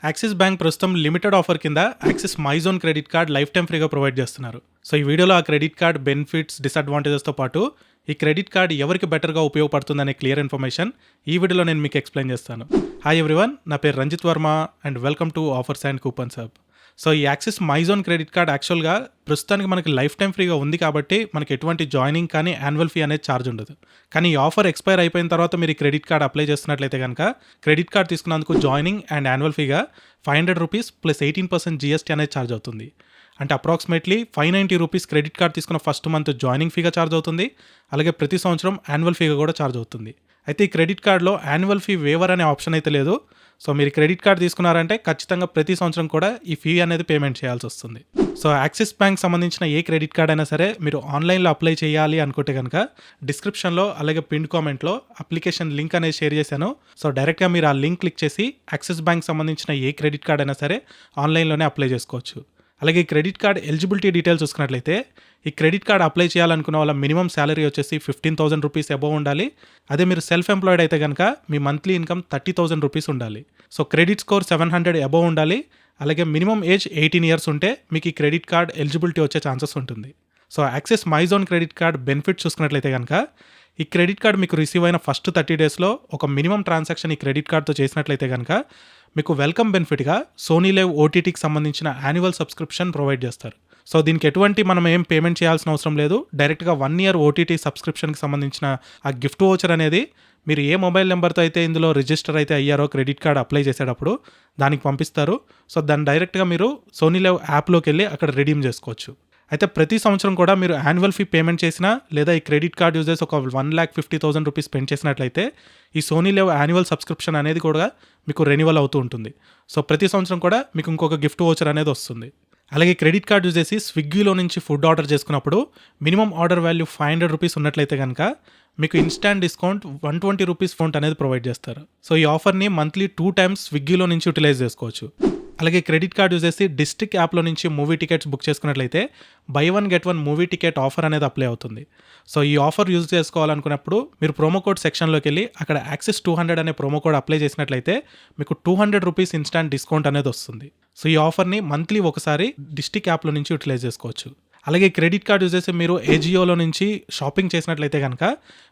Axis bank ప్రస్తుతం limited offer కింద axis MyZone credit card life time ఫ్రీగా provide చేస్తున్నారు. సో ఈ వీడియోలో ఆ క్రెడిట్ కార్డ్ బెనిఫిట్స్, డిసడ్వాంటేజెస్తో పాటు ఈ క్రెడిట్ కార్డ్ ఎవరికి బెటర్గా ఉపయోగపడుతుందనే క్లియర్ ఇన్ఫర్మేషన్ ఈ వీడియోలో నేను మీకు ఎక్స్ప్లెయిన్ చేస్తాను. హాయ్ ఎవ్రీవన్, నా పేరు Ranjith Varma and welcome to offers and coupons hub. So ఈ axis MyZone credit card actually ప్రస్తుతానికి మనకి లైఫ్ టైం ఫ్రీగా ఉంది కాబట్టి మనకి ఎటువంటి జాయినింగ్ కానీ యాన్యువల్ ఫీ అనేది ఛార్జ్ ఉండదు. కానీ ఈ ఆఫర్ ఎక్స్పైర్ అయిపోయిన తర్వాత మీరు ఈ క్రెడిట్ కార్డ్ అప్లై చేస్తున్నట్లయితే కనుక క్రెడిట్ కార్డ్ తీసుకున్నందుకు జాయినింగ్ అండ్ యాన్యువల్ ఫీగా ₹500 ప్లస్ 18% GST అనేది ఛార్జ్ అవుతుంది. అంటే అప్రాక్సిమేట్లీ ₹590 క్రెడిట్ కార్డ్ తీసుకున్న ఫస్ట్ మంత్ జాయినింగ్ ఫీగా ఛార్జ్ అవుతుంది. అలాగే ప్రతి సంవత్సరం యాన్యువల్ ఫీగా కూడా ఛార్జ్ అవుతుంది. అయితే ఈ క్రెడిట్ కార్డ్లో యాన్యువల్ ఫీ వేవర్ అనే ఆప్షన్ అయితే లేదు. సో మీరు క్రెడిట్ కార్డ్ తీసుకున్నారంటే ఖచ్చితంగా ప్రతి సంవత్సరం కూడా ఈ ఫీ అనేది పేమెంట్ చేయాల్సి వస్తుంది. సో యాక్సిస్ బ్యాంక్ సంబంధించిన ఏ క్రెడిట్ కార్డ్ అయినా సరే మీరు ఆన్లైన్లో అప్లై చేయాలి అనుకుంటే కనుక డిస్క్రిప్షన్లో అలాగే పిన్ కామెంట్లో అప్లికేషన్ లింక్ అనేది షేర్ చేశాను. సో డైరెక్ట్గా మీరు ఆ లింక్ క్లిక్ చేసి యాక్సిస్ బ్యాంక్ సంబంధించిన ఏ క్రెడిట్ కార్డ్ అయినా సరే ఆన్లైన్లోనే అప్లై చేసుకోవచ్చు. అలాగే ఈ క్రెడిట్ కార్డ్ ఎలిజిబిలిటీ డీటెయిల్స్ చూసుకున్నట్లయితే ఈ క్రెడిట్ కార్డ్ అప్లై చేయాలనుకున్న వాళ్ళ మినిమం శాలరీ వచ్చేసి ₹15,000 అబోవ్ ఉండాలి. అదే మీరు సెల్ఫ్ ఎంప్లాయిడ్ అయితే కనుక మీ మంత్లీ ఇన్కమ్ ₹30,000 ఉండాలి. సో క్రెడిట్ స్కోర్ 700 అబోవ్ ఉండాలి. అలాగే మినిమం ఏజ్ 18 years ఉంటే మీకు ఈ క్రెడిట్ కార్డ్ ఎలిజిబిలిటీ వచ్చే ఛాన్సెస్ ఉంటుంది. So axis MyZone credit card benefits చూసుకున్నట్లయితే కనుక ఈ క్రెడిట్ కార్డ్ మీకు రిసీవ్ అయిన ఫస్ట్ 30 daysలో ఒక మినిమం ట్రాన్సాక్షన్ ఈ క్రెడిట్ కార్డ్తో చేసినట్లయితే కనుక మీకు వెల్కమ్ బెనిఫిట్గా సోనీ లైవ్ ఓటీటీకి సంబంధించిన యాన్యువల్ సబ్స్క్రిప్షన్ ప్రొవైడ్ చేస్తారు. సో దీనికి ఎటువంటి మనం ఏం పేమెంట్ చేయాల్సిన అవసరం లేదు. డైరెక్ట్గా 1 year ఓటీటీ సబ్స్క్రిప్షన్కి సంబంధించిన ఆ గిఫ్ట్ వోచర్ అనేది మీరు ఏ మొబైల్ నెంబర్తో అయితే ఇందులో రిజిస్టర్ అయితే అయ్యారో క్రెడిట్ కార్డ్ అప్లై చేసేటప్పుడు దానికి పంపిస్తారు. సో దాన్ని డైరెక్ట్గా మీరు సోనీ లైవ్ యాప్లోకి వెళ్ళి అక్కడ రిడీమ్ చేసుకోవచ్చు. అయితే ప్రతి సంవత్సరం కూడా మీరు యాన్యువల్ ఫీ పేమెంట్ చేసినా లేదా ఈ క్రెడిట్ కార్డ్ యూజ్ చేసి ఒక ₹1,50,000 స్పెండ్ చేసినట్లయితే ఈ సోనీ లైవ్ యాన్యువల్ సబ్స్క్రిప్షన్ అనేది కూడా మీకు రెన్యువల్ అవుతూ ఉంటుంది. సో ప్రతి సంవత్సరం కూడా మీకు ఇంకొక గిఫ్ట్ వోచర్ అనేది వస్తుంది. అలాగే క్రెడిట్ కార్డ్ యూజ్ చేసి స్విగ్గీలో నుంచి ఫుడ్ ఆర్డర్ చేసుకున్నప్పుడు మినిమం ఆర్డర్ వాల్యూ ₹500 ఉన్నట్లయితే కనుక మీకు ఇన్స్టాంట్ డిస్కౌంట్ ₹120 ఫోన్ అనేది ప్రొవైడ్ చేస్తారు. సో ఈ ఆఫర్ని మంత్లీ 2 times స్విగ్గీలో నుంచి యూటిలైజ్ చేసుకోవచ్చు. అలాగే క్రెడిట్ కార్డ్ యూజ్ చేసి డిస్ట్రిక్ట్ యాప్లో నుంచి మూవీ టికెట్స్ బుక్ చేసుకున్నట్లయితే by 1 get 1 movie ticket offer అనేది అప్లై అవుతుంది. సో ఈ ఆఫర్ యూజ్ చేసుకోవాలనుకున్నప్పుడు మీరు ప్రోమో కోడ్ సెక్షన్లోకి వెళ్ళి అక్కడ యాక్సిస్ 200 అనే ప్రోమో కోడ్ అప్లై చేసినట్లయితే మీకు ₹200 ఇన్స్టాంట్ డిస్కౌంట్ అనేది వస్తుంది. సో ఈ ఆఫర్ని మంత్లీ ఒకసారి డిస్ట్రిక్ట్ యాప్లో నుంచి యూటిలైజ్ చేసుకోవచ్చు. అలాగే క్రెడిట్ కార్డ్ యూజ్ చేసి మీరు ఏజియోలో నుంచి షాపింగ్ చేసినట్లయితే కనుక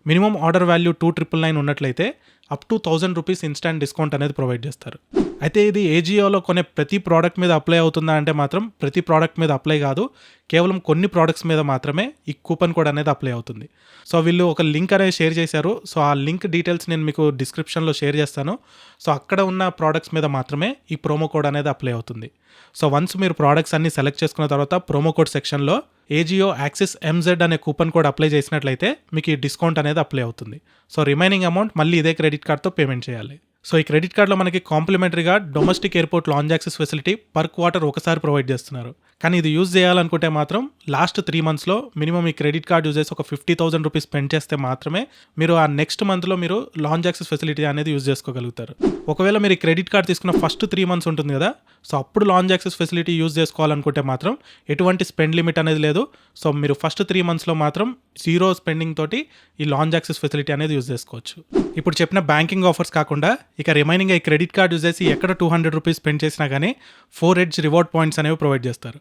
మినిమం ఆర్డర్ వాల్యూ 2,999 ఉన్నట్లయితే అప్ టు ₹1,000 ఇన్స్టాంట్ డిస్కౌంట్ అనేది ప్రొవైడ్ చేస్తారు. అయితే ఇది ఏజియోలో కొనే ప్రతి ప్రోడక్ట్ మీద అప్లై అవుతుందా అంటే మాత్రం ప్రతి ప్రోడక్ట్ మీద అప్లై కాదు. కేవలం కొన్ని ప్రోడక్ట్స్ మీద మాత్రమే ఈ కూపన్ కోడ్ అనేది అప్లై అవుతుంది. సో వీళ్ళు ఒక లింక్ అనేది షేర్ చేశారు. సో ఆ లింక్ డీటెయిల్స్ నేను మీకు డిస్క్రిప్షన్లో షేర్ చేస్తాను. సో అక్కడ ఉన్న ప్రోడక్ట్స్ మీద మాత్రమే ఈ ప్రోమో కోడ్ అనేది అప్లై అవుతుంది. సో వన్స్ మీరు ప్రోడక్ట్స్ అన్ని సెలెక్ట్ చేసుకున్న తర్వాత ప్రోమో కోడ్ సెక్షన్లో ఏజియో యాక్సిస్ MZ అనే కూపన్ కోడ్ అప్లై చేసినట్లయితే మీకు ఈ డిస్కౌంట్ అనేది అప్లై అవుతుంది. సో రిమైనింగ్ అమౌంట్ మళ్ళీ ఇదే క్రెడిట్ కార్డ్తో పేమెంట్ చేయాలి. సో ఈ క్రెడిట్ కార్డ్లో మనకి కాంప్లిమెంటరీగా domestic airport lounge access facility per quarter ఒకసారి ప్రొవైడ్ చేస్తున్నారు. కానీ ఇది యూజ్ చేయాలనుకుంటే మాత్రం లాస్ట్ 3 monthsలో మినిమం ఈ క్రెడిట్ కార్డ్ యూజ్ చేసి ఒక ₹50,000 స్పెండ్ చేస్తే మాత్రమే మీరు ఆ నెక్స్ట్ మంత్లో మీరు లాంజ్ యాక్సెస్ ఫెసిలిటీ అనేది యూజ్ చేసుకోగలుగుతారు. ఒకవేళ మీరు ఈ క్రెడిట్ కార్డ్ తీసుకున్న ఫస్ట్ 3 months ఉంటుంది కదా, సో అప్పుడు లాంజ్ యాక్సెస్ ఫెసిలిటీ యూజ్ చేసుకోవాలనుకుంటే మాత్రం ఎటువంటి స్పెండ్ లిమిట్ అనేది లేదు. సో మీరు ఫస్ట్ 3 monthsలో మాత్రం 0 స్పెండింగ్ తోటి ఈ లాంజ్ యాక్సెస్ ఫెసిలిటీ అనేది యూజ్ చేసుకోవచ్చు. ఇప్పుడు చెప్పిన బ్యాంకింగ్ ఆఫర్స్ కాకుండా ఇక రిమైనింగ్ ఈ క్రెడిట్ కార్డ్ యూజ్ చేసి ఎక్కడ ₹200 స్పెండ్ చేసినా కానీ 4 ఎడ్జ్ రివార్డ్ పాయింట్స్ అనేవి ప్రొవైడ్ చేస్తారు.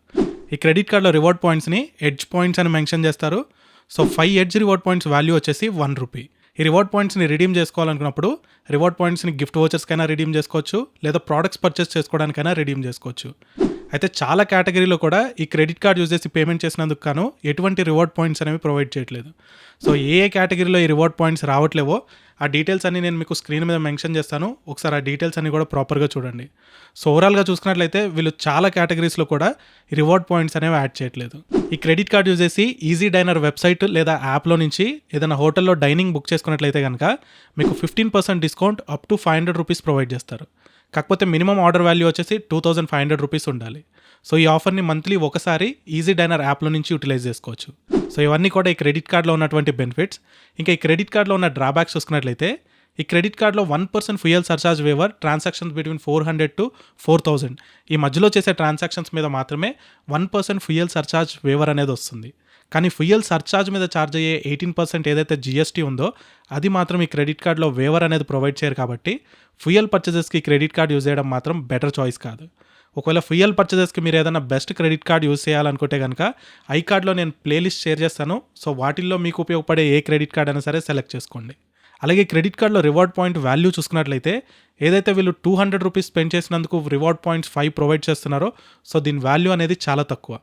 ఈ క్రెడిట్ కార్డ్లో రివార్డ్ పాయింట్స్ని ఎడ్జ్ పాయింట్స్ అని మెన్షన్ చేస్తారు. So 5 edge reward points value వచ్చేసి ₹1. ఈ రివార్డ్ పాయింట్స్ని రిడీమ్ చేసుకోవాలనుకున్నప్పుడు రివార్డ్ పాయింట్స్ని గిఫ్ట్ వోచర్స్కైనా రిడీమ్ చేసుకోవచ్చు, లేదా ప్రోడక్ట్స్ పర్చేస్ చేసుకోవడానికైనా రిడీమ్ చేసుకోవచ్చు. అయితే చాలా కేటగిరీలో కూడా ఈ క్రెడిట్ కార్డ్ యూజ్ చేసి పేమెంట్ చేసినందుకు గాను ఎటువంటి రివార్డ్ పాయింట్స్ అనేవి ప్రొవైడ్ చేయట్లేదు. సో ఏ కేటగిరీలో ఈ రివార్డ్ పాయింట్స్ రావట్లేవో ఆ డీటెయిల్స్ అన్ని నేను మీకు స్క్రీన్ మీద మెన్షన్ చేస్తాను. ఒకసారి ఆ డీటెయిల్స్ అన్ని కూడా ప్రాపర్గా చూడండి. సో ఓవరాల్గా చూసుకున్నట్లయితే వీళ్ళు చాలా కేటగిరీస్లో కూడా ఈ రివార్డ్ పాయింట్స్ అనేవి యాడ్ చేయట్లేదు. ఈ క్రెడిట్ కార్డ్ యూజ్ చేసి ఈజీ డైనర్ వెబ్సైట్ లేదా యాప్లో నుంచి ఏదైనా హోటల్లో డైనింగ్ బుక్ చేసుకున్నట్లయితే కనుక మీకు 15% డిస్కౌంట్ అప్ టు ₹500 ప్రొవైడ్ చేస్తారు. కాకపోతే మినిమం ఆర్డర్ వాల్యూ వచ్చేసి ₹2,500 ఉండాలి. సో ఈ ఆఫర్ని మంత్లీ ఒకసారి ఈజీ డైనర్ యాప్లో నుంచి యూటిలైజ్ చేసుకోవచ్చు. సో ఇవన్నీ కూడా ఈ క్రెడిట్ కార్డ్లో ఉన్నటువంటి బెనిఫిట్స్. ఇంకా ఈ క్రెడిట్ కార్డ్లో ఉన్న డ్రాబ్యాక్స్ చూసుకున్నట్లయితే ఈ క్రెడిట్ కార్డ్లో 1% fuel surcharge waiver transactions between 400 to 4,000 ఈ మధ్యలో చేసే ట్రాన్సాక్షన్స్ మీద మాత్రమే 1% ఫ్యూయల్ సర్చార్జ్ వేవర్ అనేది వస్తుంది. కానీ ఫ్యూయల్ సర్చార్జ్ మీద ఛార్జ్ అయ్యే 18% ఏదైతే జీఎస్టీ ఉందో అది మాత్రం ఈ క్రెడిట్ కార్డ్లో వేవర్ అనేది ప్రొవైడ్ చేయరు కాబట్టి ఫ్యూయల్ పర్చేజెస్కి క్రెడిట్ కార్డ్ యూజ్ చేయడం మాత్రం బెటర్ చాయిస్ కాదు. ఒకవేళ ఫ్యూయల్ పర్చేజెస్కి మీరు ఏదైనా బెస్ట్ క్రెడిట్ కార్డ్ యూజ్ చేయాలనుకుంటే కనుక ఐకార్డ్లో నేను ప్లేలిస్ట్ షేర్ చేస్తాను. సో వాటిల్లో మీకు ఉపయోగపడే ఏ క్రెడిట్ కార్డ్ అయినా సరే సెలెక్ట్ చేసుకోండి. అలాగే క్రెడిట్ కార్డ్లో రివార్డ్ పాయింట్ వాల్యూ చూసుకున్నట్లయితే ఏదైతే వీళ్ళు 200 రూపీస్ స్పెండ్ చేసినందుకు రివార్డ్ పాయింట్స్ 5 ప్రొవైడ్ చేస్తున్నారో సో దీని వాల్యూ అనేది చాలా తక్కువ.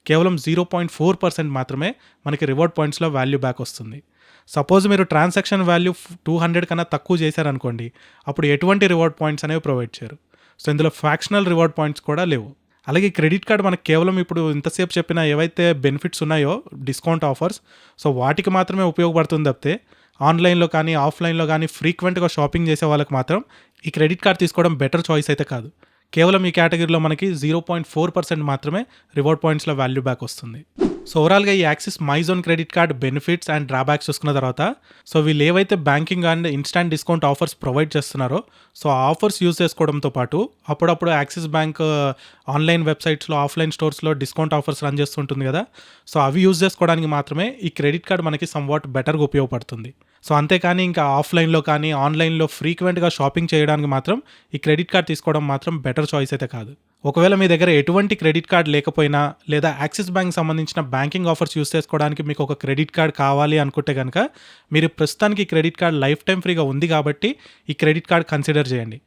కేవలం 0.4% మాత్రమే మనకి రివార్డ్ పాయింట్స్లో వాల్యూ బ్యాక్ వస్తుంది. సపోజ్ మీరు ట్రాన్సాక్షన్ వాల్యూ 200 కన్నా తక్కువ చేశారనుకోండి, అప్పుడు ఎటువంటి రివార్డ్ పాయింట్స్ అనేవి ప్రొవైడ్ చేయరు. సో ఇందులో ఫ్రాక్షనల్ రివార్డ్ పాయింట్స్ కూడా లేవు. అలాగే క్రెడిట్ కార్డ్ మనకు కేవలం ఇప్పుడు ఇంతసేపు చెప్పిన ఏవైతే బెనిఫిట్స్ ఉన్నాయో డిస్కౌంట్ ఆఫర్స్ సో వాటికి మాత్రమే ఉపయోగపడుతుంది తప్పితే ఆన్లైన్లో కానీ ఆఫ్లైన్లో కానీ ఫ్రీక్వెంట్గా షాపింగ్ చేసే వాళ్ళకి మాత్రం ఈ క్రెడిట్ కార్డ్ తీసుకోవడం బెటర్ చాయిస్ అయితే కాదు. కేవలం ఈ కేటగిరీలో మనకి 0.4% మాత్రమే రివార్డ్ పాయింట్స్లో వాల్యూ బ్యాక్ వస్తుంది. సో ఓవరాల్గా ఈ axis MyZone credit card benefits and drawbacks చూసుకున్న తర్వాత సో వీళ్ళు ఏవైతే banking and instant discount offers provide చేస్తున్నారో సో ఆ ఆఫర్స్ యూజ్ చేసుకోవడంతో పాటు అప్పుడప్పుడు యాక్సిస్ బ్యాంక్ ఆన్లైన్ వెబ్సైట్స్లో ఆఫ్లైన్ స్టోర్స్లో డిస్కౌంట్ ఆఫర్స్ రన్ చేస్తుంటుంది కదా, సో అవి యూజ్ చేసుకోవడానికి మాత్రమే ఈ క్రెడిట్ కార్డ్ మనకి సమ్వాట్ బెటర్గా ఉపయోగపడుతుంది. సో అంతేకాని ఇంకా ఆఫ్లైన్లో కానీ ఆన్లైన్లో ఫ్రీక్వెంట్గా షాపింగ్ చేయడానికి మాత్రం ఈ క్రెడిట్ కార్డ్ తీసుకోవడం మాత్రం బెటర్ చాయిస్ అయితే కాదు. ఒకవేళ మీ దగ్గర ఎటువంటి క్రెడిట్ కార్డ్ లేకపోయినా లేదా యాక్సిస్ బ్యాంక్ సంబంధించిన బ్యాంకింగ్ ఆఫర్స్ యూస్ చేసుకోవడానికి మీకు ఒక క్రెడిట్ కార్డ్ కావాలి అనుకుంటే కనుక మీరు ప్రస్తుతానికి క్రెడిట్ కార్డ్ లైఫ్ టైం ఫ్రీగా ఉంది కాబట్టి ఈ క్రెడిట్ కార్డ్ కన్సిడర్ చేయండి.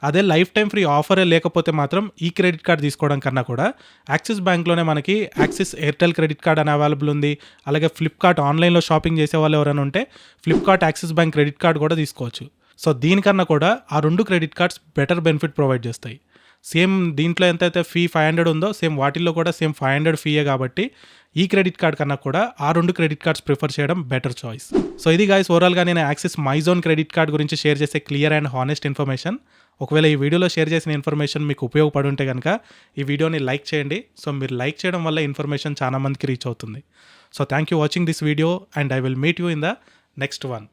అదే లైఫ్ టైం ఫ్రీ ఆఫరే లేకపోతే మాత్రం ఈ క్రెడిట్ కార్డ్ తీసుకోవడం కన్నా కూడా యాక్సిస్ బ్యాంక్లోనే మనకి యాక్సిస్ ఎయిర్టెల్ క్రెడిట్ కార్డ్ అని అవైలబుల్ ఉంది. అలాగే ఫ్లిప్కార్ట్ ఆన్లైన్లో షాపింగ్ చేసే వాళ్ళు ఎవరైనా ఉంటే Flipkart axis bank credit card కూడా తీసుకోవచ్చు. సో దీనికన్నా కూడా ఆ 2 credit cards better benefit provide చేస్తాయి. సేమ్ దీంట్లో ఎంతైతే ఫీ 500 ఉందో సేమ్ వాటిల్లో కూడా సేమ్ 500 ఫీయే కాబట్టి ఈ క్రెడిట్ కార్డ్ కన్నా కూడా ఆ 2 క్రెడిట్ కార్డ్స్ ప్రిఫర్ చేయడం బెటర్ చాయిస్. సో ఇది గైస్ ఓవరాల్గా నేను యాక్సిస్ మైజోన్ క్రెడిట్ కార్డ్ గురించి షేర్ చేసే క్లియర్ అండ్ హానెస్ట్ ఇన్ఫర్మేషన్. ఒకవేళ ఈ వీడియోలో షేర్ చేసిన ఇన్ఫర్మేషన్ మీకు ఉపయోగపడి ఉంటే కనుక ఈ వీడియోని లైక్ చేయండి. సో మీరు లైక్ చేయడం వల్ల ఇన్ఫర్మేషన్ చాలా మందికి రీచ్ అవుతుంది. So thank you watching this video and I will meet you in the next one.